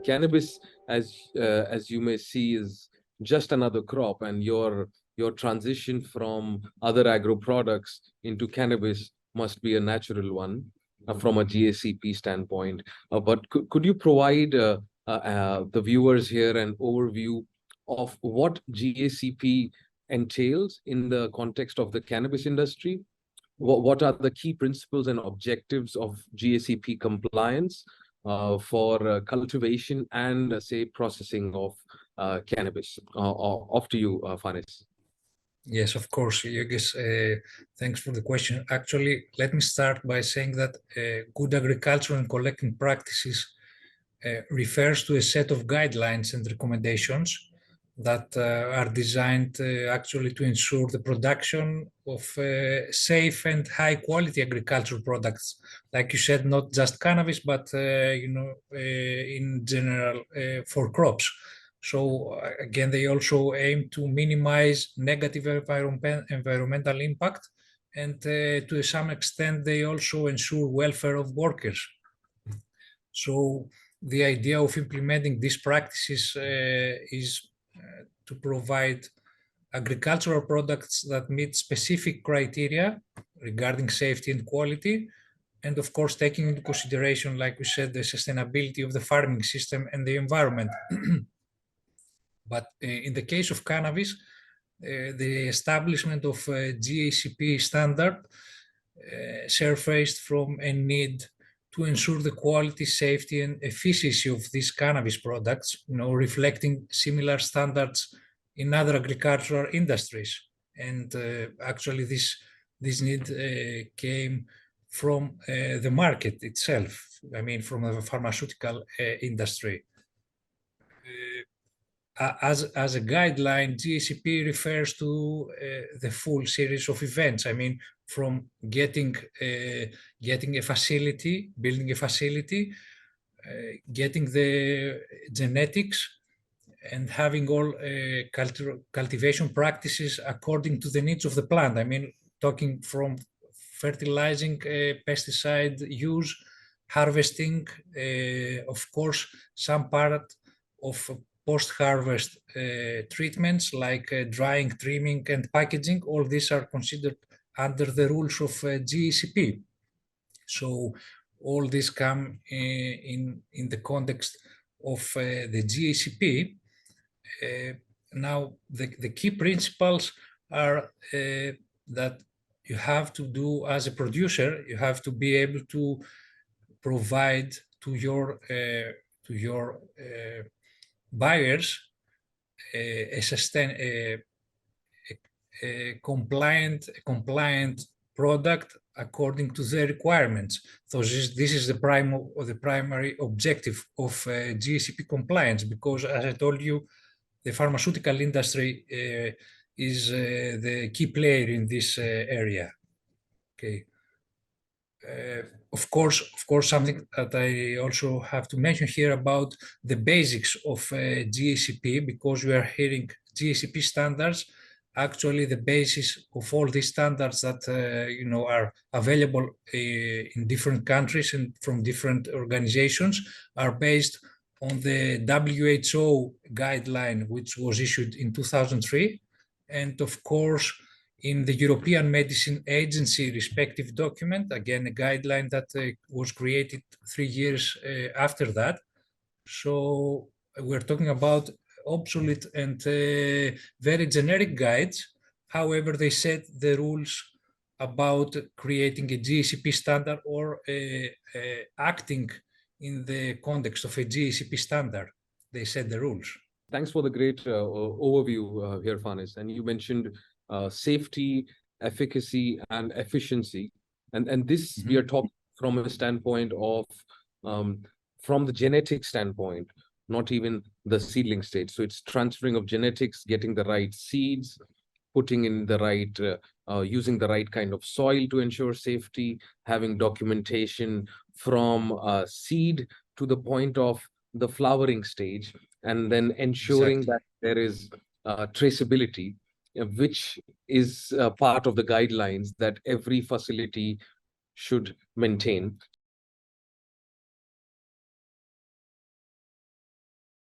cannabis, as you may see, is just another crop, and your transition from other agro products into cannabis must be a natural one from a GACP standpoint. But could you provide the viewers here an overview of what GACP entails in the context of the cannabis industry? What are the key principles and objectives of GACP compliance for cultivation and, say, processing of cannabis? Off to you, Fanis. Yes, of course, Yogesh. Thanks for the question. Actually, let me start by saying that good agriculture and collecting practices refers to a set of guidelines and recommendations that are designed actually to ensure the production of safe and high quality agricultural products. Like you said, not just cannabis, but in general for crops. So again, they also aim to minimize negative environmental impact, and to some extent, they also ensure welfare of workers. So the idea of implementing these practices is to provide agricultural products that meet specific criteria regarding safety and quality, and of course taking into consideration, like we said, the sustainability of the farming system and the environment. But in the case of cannabis, the establishment of a GACP standard surfaced from a need to ensure the quality, safety, and efficiency of these cannabis products, reflecting similar standards in other agricultural industries. And actually, this need came from the market itself. I mean, from the pharmaceutical industry. As a guideline, GACP refers to the full series of events. I mean, from getting a facility, building a facility, getting the genetics, and having all cultivation practices according to the needs of the plant. I mean, talking from fertilizing, pesticide use, harvesting, of course, some part of post-harvest treatments like drying, trimming, and packaging. All these are considered under the rules of GACP. So all these come in the context of the GACP. Now, the key principles are that you have to do, as a producer, you have to be able to provide to your buyers a compliant product according to their requirements. So this is the primary objective of GACP compliance, because, as I told you, the pharmaceutical industry is the key player in this area. Okay. Of course, something that I also have to mention here about the basics of GACP, because we are hearing GACP standards. Actually, the basis of all these standards that are available in different countries and from different organizations are based on the WHO guideline, which was issued in 2003, and of course, in the European Medicine Agency respective document, again, a guideline that was created 3 years after that. So we're talking about obsolete and very generic guides. However, they set the rules about creating a GACP standard or acting in the context of a GACP standard. They set the rules. Thanks for the great overview here, Fanis. And you mentioned safety, efficacy, and efficiency. And this we are talking from a standpoint of, from the genetic standpoint, not even the seedling stage. So it's transferring of genetics, getting the right seeds, putting in the right, using the right kind of soil to ensure safety, having documentation from seed to the point of the flowering stage, and then ensuring that there is traceability, which is part of the guidelines that every facility should maintain.